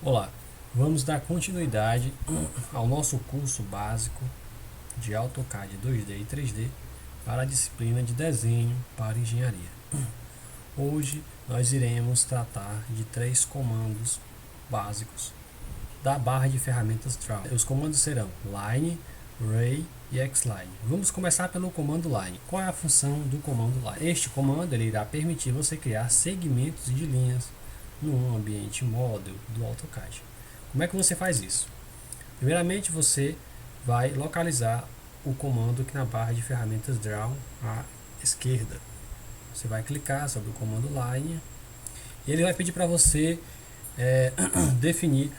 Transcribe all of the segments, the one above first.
Olá, vamos dar continuidade ao nosso curso básico de AutoCAD 2D e 3D para a disciplina de desenho para engenharia. Hoje nós iremos tratar de 3 comandos básicos da barra de ferramentas Draw. Os comandos serão Line, Ray e Xline. Vamos começar pelo comando Line. Qual é a função do comando Line? Este comando ele irá permitir você criar segmentos de linhas no ambiente model do AutoCAD. Como é que você faz isso? Primeiramente você vai localizar o comando aqui na barra de ferramentas Draw à esquerda. Você vai clicar sobre o comando Line e ele vai pedir para você definir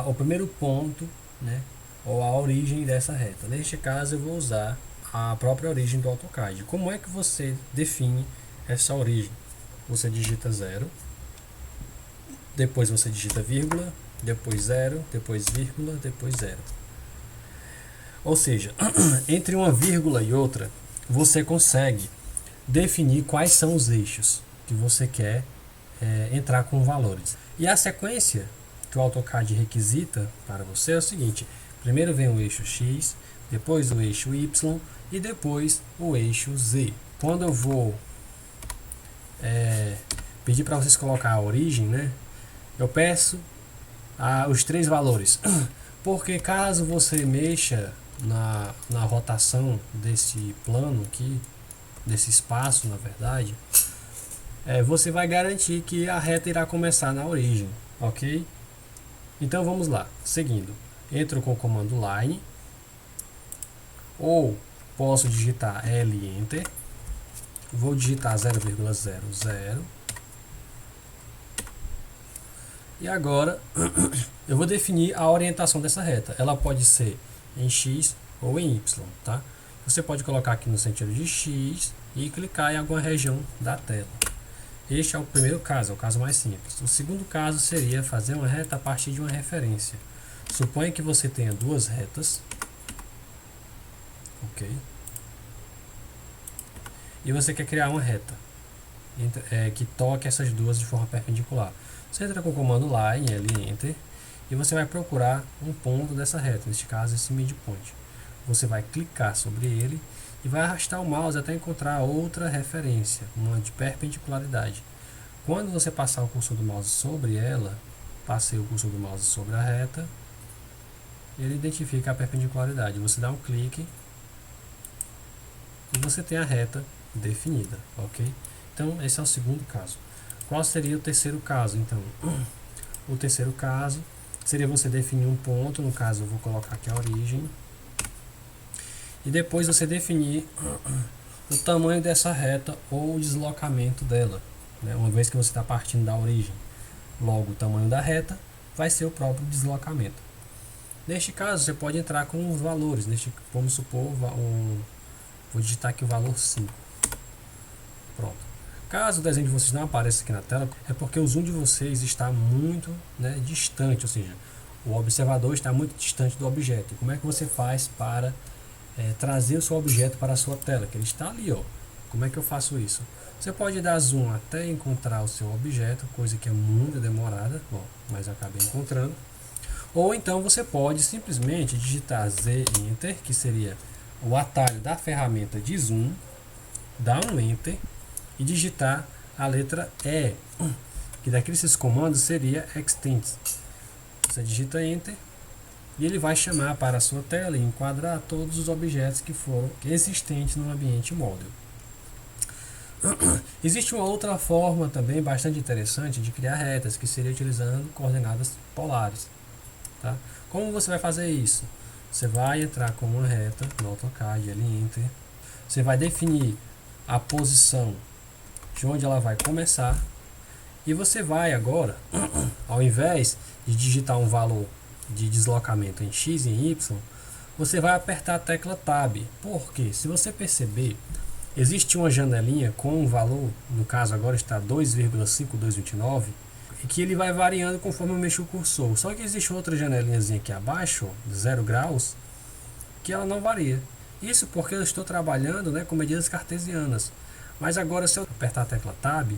o primeiro ponto, né, ou a origem dessa reta. Neste caso eu vou usar a própria origem do AutoCAD. Como é que você define essa origem? Você digita 0, depois você digita vírgula, depois 0, depois vírgula, depois 0. Ou seja, entre uma vírgula e outra, você consegue definir quais são os eixos que você quer entrar com valores. E a sequência que o AutoCAD requisita para você é o seguinte: primeiro vem o eixo X, depois o eixo Y e depois o eixo Z. Quando eu vou pedir para vocês colocar a origem, né, eu peço os 3 valores, porque caso você mexa na rotação desse plano aqui, desse espaço na verdade, você vai garantir que a reta irá começar na origem, ok? Então vamos lá, seguindo, entro com o comando Line, ou posso digitar L Enter, vou digitar 0,00, e agora eu vou definir a orientação dessa reta. Ela pode ser em X ou em Y, tá? Você pode colocar aqui no sentido de X e clicar em alguma região da tela. Este é o primeiro caso, é o caso mais simples. O segundo caso seria fazer uma reta a partir de uma referência. Suponha que você tenha 2 retas, ok? E você quer criar uma reta que toque essas duas de forma perpendicular. Você entra com o comando Line, L Enter, e você vai procurar um ponto dessa reta, neste caso esse midpoint. Você vai clicar sobre ele e vai arrastar o mouse até encontrar outra referência, uma de perpendicularidade. Quando você passar o cursor do mouse sobre ela, passei o cursor do mouse sobre a reta, ele identifica a perpendicularidade. Você dá um clique e você tem a reta definida, ok? Então esse é o segundo caso. Qual seria o terceiro caso? Então, o terceiro caso seria você definir um ponto, no caso eu vou colocar aqui a origem, e depois você definir o tamanho dessa reta ou o deslocamento dela, né? Uma vez que você está partindo da origem, logo o tamanho da reta vai ser o próprio deslocamento. Neste caso você pode entrar com os valores, vamos supor, vou digitar aqui o valor 5. Pronto. Caso o desenho de vocês não apareça aqui na tela, é porque o zoom de vocês está muito distante, ou seja, o observador está muito distante do objeto. Como é que você faz para trazer o seu objeto para a sua tela? Que ele está ali, ó. Como é que eu faço isso? Você pode dar zoom até encontrar o seu objeto, coisa que é muito demorada, ó, mas eu acabei encontrando. Ou então você pode simplesmente digitar Z Enter, que seria o atalho da ferramenta de zoom, dar um Enter e digitar a letra E, que daqueles comandos seria Extend. Você digita Enter e ele vai chamar para a sua tela e enquadrar todos os objetos que foram existentes no ambiente model. Existe uma outra forma também bastante interessante de criar retas, que seria utilizando coordenadas polares, tá? Como você vai fazer isso? Você vai entrar com uma reta no AutoCAD, ali Enter, você vai definir a posição de onde ela vai começar, e você vai agora, ao invés de digitar um valor de deslocamento em X e em Y, você vai apertar a tecla Tab. Porque se você perceber, existe uma janelinha com um valor, no caso agora está 2,5229, e que ele vai variando conforme eu mexo o cursor. Só que existe outra janelinhazinha aqui abaixo, 0 graus, que ela não varia. Isso porque eu estou trabalhando com medidas cartesianas. Mas agora, se eu apertar a tecla Tab,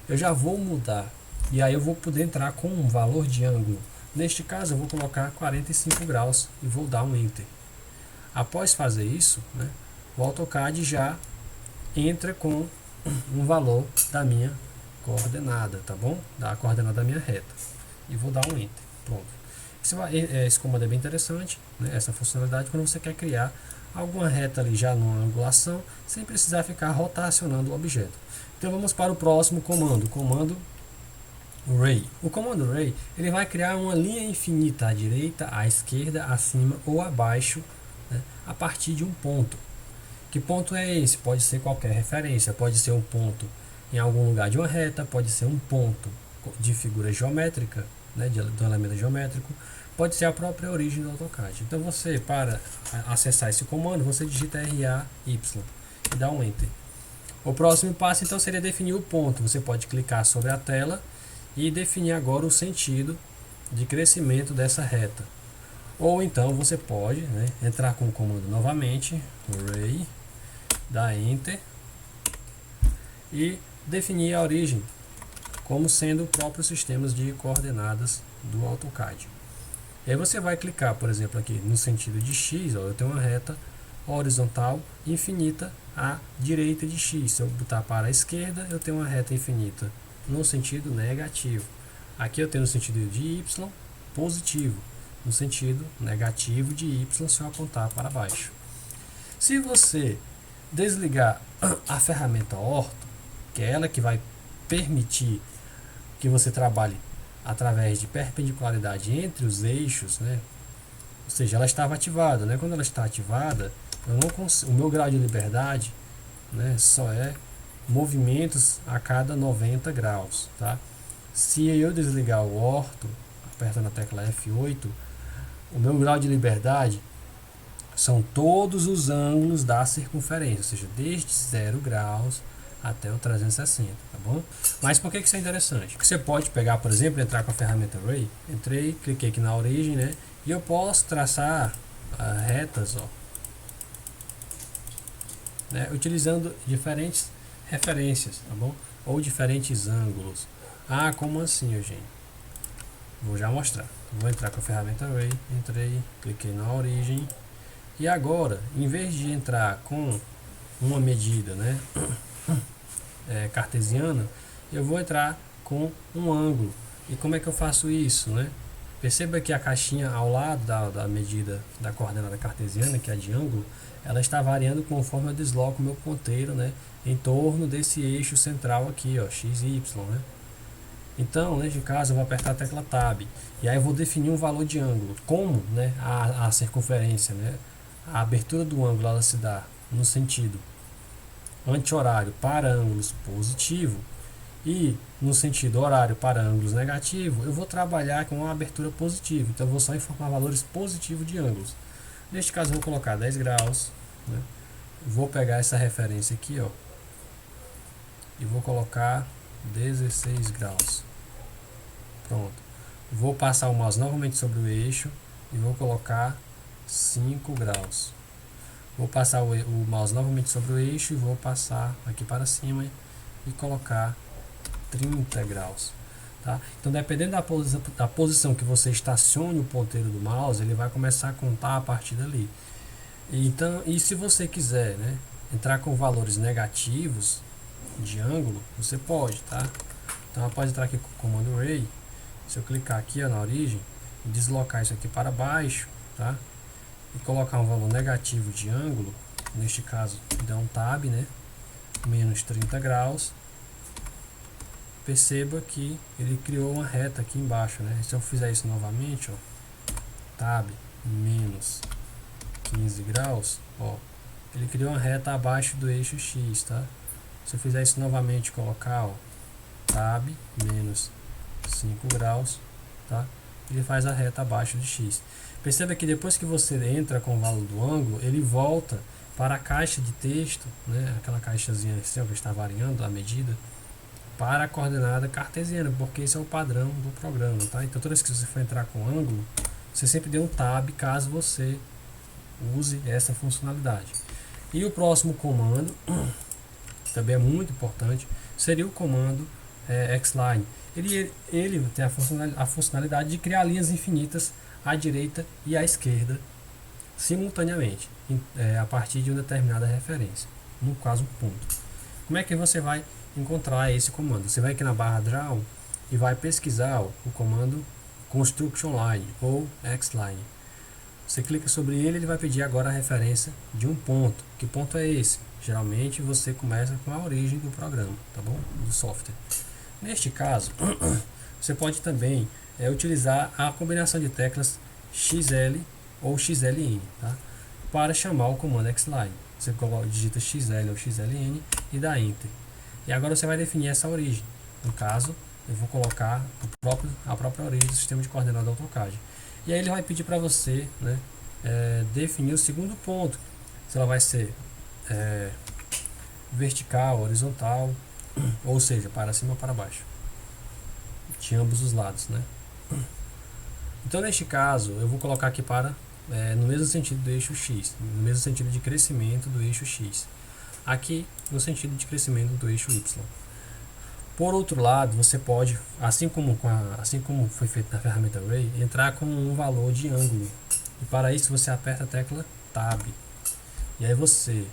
eu já vou mudar. E aí eu vou poder entrar com um valor de ângulo Neste caso eu vou colocar 45 graus e vou dar um Enter. Após fazer isso, né, o AutoCAD já entra com um valor da minha coordenada, tá bom? Da coordenada da minha reta. E vou dar um Enter. Pronto. Esse comando é bem interessante, né, essa funcionalidade, quando você quer criar alguma reta ali já numa angulação, sem precisar ficar rotacionando o objeto. Então vamos para o próximo comando, o comando Ray. O comando Ray, ele vai criar uma linha infinita à direita, à esquerda, acima ou abaixo, né, a partir de um ponto. Que ponto é esse? Pode ser qualquer referência, pode ser um ponto em algum lugar de uma reta, pode ser um ponto de figura geométrica, né, de um elemento geométrico, pode ser a própria origem do AutoCAD. Então você, para acessar esse comando, você digita RAY e dá um Enter. O próximo passo então seria definir o ponto. Você pode clicar sobre a tela e definir agora o sentido de crescimento dessa reta. Ou então você pode, né, entrar com o comando novamente, Ray, dar Enter e definir a origem como sendo os próprios sistemas de coordenadas do AutoCAD. E aí você vai clicar, por exemplo, aqui no sentido de X, ó, eu tenho uma reta horizontal infinita à direita de X. Se eu botar para a esquerda, eu tenho uma reta infinita no sentido negativo. Aqui eu tenho no sentido de Y positivo, no sentido negativo de Y se eu apontar para baixo. Se você desligar a ferramenta orto, que é ela que vai permitir que você trabalhe através de perpendicularidade entre os eixos, né? Ou seja, ela estava ativada, né? Quando ela está ativada, eu não consigo, o meu grau de liberdade, né, só é movimentos a cada 90 graus, tá? Se eu desligar o orto, apertando a tecla F8, o meu grau de liberdade são todos os ângulos da circunferência, ou seja, desde 0 graus até o 360, tá bom? Mas por que isso é interessante? Porque você pode pegar, por exemplo, entrar com a ferramenta Ray, entrei, cliquei aqui na origem, né? E eu posso traçar retas, ó, né, utilizando diferentes referências, tá bom? Ou diferentes ângulos. Ah, como assim, Eugênio? Vou já mostrar. Vou entrar com a ferramenta Ray, entrei, cliquei na origem. E agora, em vez de entrar com uma medida, né, cartesiana, eu vou entrar com um ângulo. E como é que eu faço isso, né? Perceba que a caixinha ao lado da medida da coordenada cartesiana, que é de ângulo, ela está variando conforme eu desloco o meu ponteiro, né, em torno desse eixo central aqui, ó, x, y, né? Então, neste caso, eu vou apertar a tecla Tab e aí eu vou definir um valor de ângulo. Como, né, a circunferência, né, a abertura do ângulo ela se dá no sentido anti-horário para ângulos positivo e no sentido horário para ângulos negativo, eu vou trabalhar com uma abertura positiva. Então eu vou só informar valores positivos de ângulos. Neste caso eu vou colocar 10 graus, né? Vou pegar essa referência aqui, ó, e vou colocar 16 graus. Pronto. Vou passar o mouse novamente sobre o eixo e vou colocar 5 graus. Vou passar o mouse novamente sobre o eixo e vou passar aqui para cima e colocar 30 graus. Tá? Então, dependendo da posição que você estacione o ponteiro do mouse, ele vai começar a contar a partir dali. Então, e se você quiser, né, entrar com valores negativos de ângulo, você pode, tá? Então, após entrar aqui com o comando Ray, se eu clicar aqui, ó, na origem e deslocar isso aqui para baixo, tá? E colocar um valor negativo de ângulo, neste caso, dá um Tab, né? Menos 30 graus. Perceba que ele criou uma reta aqui embaixo, né? Se eu fizer isso novamente, ó, Tab menos 15 graus, ó, ele criou uma reta abaixo do eixo X, tá? Se eu fizer isso novamente, colocar, ó, Tab menos 5 graus, tá? Ele faz a reta abaixo de X. Perceba que depois que você entra com o valor do ângulo, ele volta para a caixa de texto, né? Aquela caixazinha assim, ó, que está variando a medida, para a coordenada cartesiana, porque esse é o padrão do programa, tá? Então toda vez que você for entrar com ângulo, você sempre dê um Tab caso você use essa funcionalidade. E o próximo comando, também é muito importante, seria o comando Xline. Ele tem a funcionalidade de criar linhas infinitas à direita e à esquerda simultaneamente, a partir de uma determinada referência, no caso ponto. Como é que você vai encontrar esse comando? Você vai aqui na barra draw e vai pesquisar o comando construction line ou xline. Você clica sobre ele, ele vai pedir agora a referência de um ponto. Que ponto é esse? Geralmente você começa com a origem do programa, tá bom? Do software. Neste caso, você pode também utilizar a combinação de teclas XL ou XLN, tá? Para chamar o comando xline. Você digita XL ou XLN e dá Enter. E agora você vai definir essa origem. No caso, eu vou colocar a própria origem do sistema de coordenadas do AutoCAD. E aí ele vai pedir para você, né, definir o segundo ponto. Se ela vai ser vertical, horizontal, ou seja, para cima ou para baixo, de ambos os lados, né? Então neste caso eu vou colocar aqui para no mesmo sentido do eixo X, no mesmo sentido de crescimento do eixo X, aqui no sentido de crescimento do eixo Y. Por outro lado, você pode, assim como foi feito na ferramenta Ray, entrar com um valor de ângulo, e para isso você aperta a tecla Tab, e aí você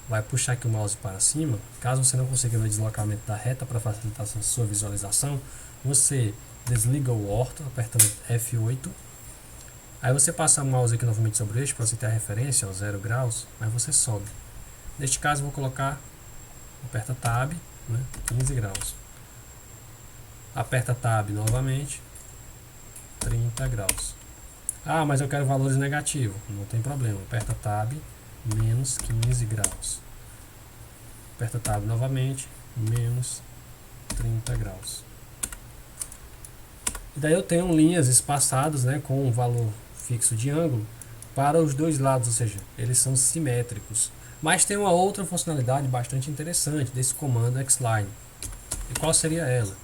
vai puxar aqui o mouse para cima. Caso você não consiga ver o deslocamento da reta para facilitar a sua visualização, você desliga o orto apertando F8. Aí você passa o mouse aqui novamente sobre o eixo para você ter a referência, 0 graus, aí você sobe. Neste caso vou colocar, aperta Tab, né, 15 graus. Aperta Tab novamente, 30 graus. Ah, mas eu quero valores negativos, não tem problema, aperta Tab, menos 15 graus. Aperta Tab novamente, menos 30 graus. E daí eu tenho linhas espaçadas, né, com um valor fixo de ângulo para os dois lados, ou seja, eles são simétricos. Mas tem uma outra funcionalidade bastante interessante desse comando xline. E qual seria ela?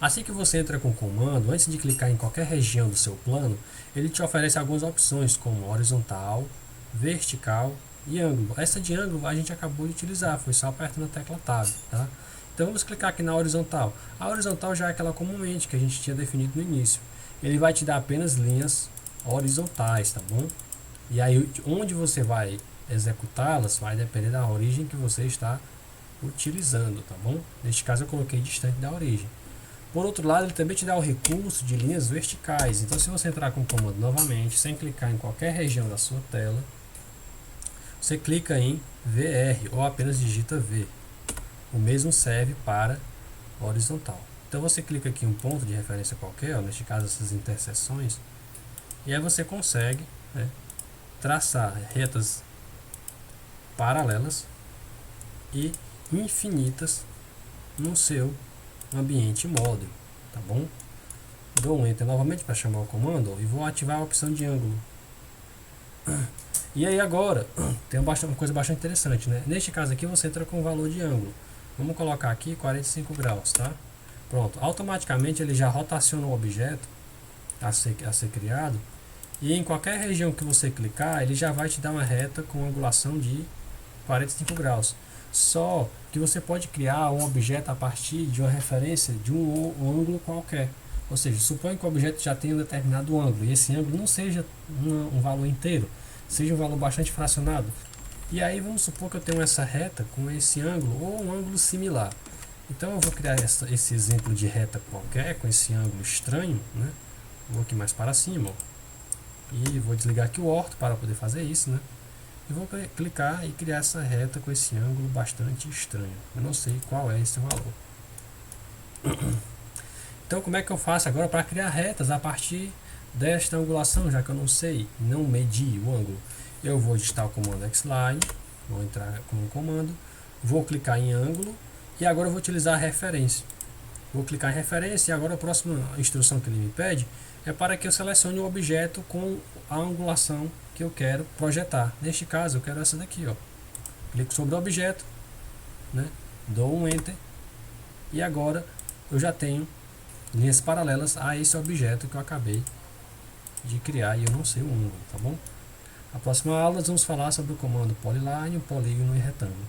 Assim que você entra com o comando, antes de clicar em qualquer região do seu plano, ele te oferece algumas opções como horizontal, vertical e ângulo. Essa de ângulo a gente acabou de utilizar, foi só apertando a tecla Tab, tá? Então vamos clicar aqui na horizontal. A horizontal já é aquela comumente que a gente tinha definido no início. Ele vai te dar apenas linhas horizontais, tá bom? E aí onde você vai executá-las vai depender da origem que você está utilizando, tá bom? Neste caso eu coloquei distante da origem. Por outro lado, ele também te dá o recurso de linhas verticais. Então se você entrar com o comando novamente, sem clicar em qualquer região da sua tela, você clica em VR ou apenas digita V. O mesmo serve para horizontal. Então você clica aqui em um ponto de referência qualquer, neste caso essas interseções, e aí você consegue, né, traçar retas paralelas e infinitas no seu ambiente model, tá bom? Dou um Enter novamente para chamar o comando e vou ativar a opção de ângulo. E aí agora tem uma coisa bastante interessante, né? Neste caso aqui você entra com o valor de ângulo. Vamos colocar aqui 45 graus, tá? Pronto, automaticamente ele já rotaciona o objeto a ser criado, e em qualquer região que você clicar, ele já vai te dar uma reta com angulação de 45 graus. Só que você pode criar um objeto a partir de uma referência de um ângulo qualquer. Ou seja, suponha que o objeto já tenha um determinado ângulo, e esse ângulo não seja um valor inteiro, seja um valor bastante fracionado. E aí vamos supor que eu tenho essa reta com esse ângulo ou um ângulo similar. Então eu vou criar esse exemplo de reta qualquer com esse ângulo estranho, né? Vou aqui mais para cima, ó, e vou desligar aqui o orto para poder fazer isso, né? E vou clicar e criar essa reta com esse ângulo bastante estranho. Eu não sei qual é esse valor. Então como é que eu faço agora para criar retas a partir desta angulação, já que eu não sei, não medi o ângulo? Eu vou digitar o comando xline, vou entrar com o comando, vou clicar em ângulo e agora eu vou utilizar a referência. Vou clicar em referência e agora a próxima instrução que ele me pede é para que eu selecione o objeto com a angulação que eu quero projetar. Neste caso eu quero essa daqui, ó. Clico sobre o objeto, né? Dou um Enter e agora eu já tenho linhas paralelas a esse objeto que eu acabei de criar e eu não sei o ângulo, tá bom? Na próxima aula nós vamos falar sobre o comando polyline, polígono e retângulo.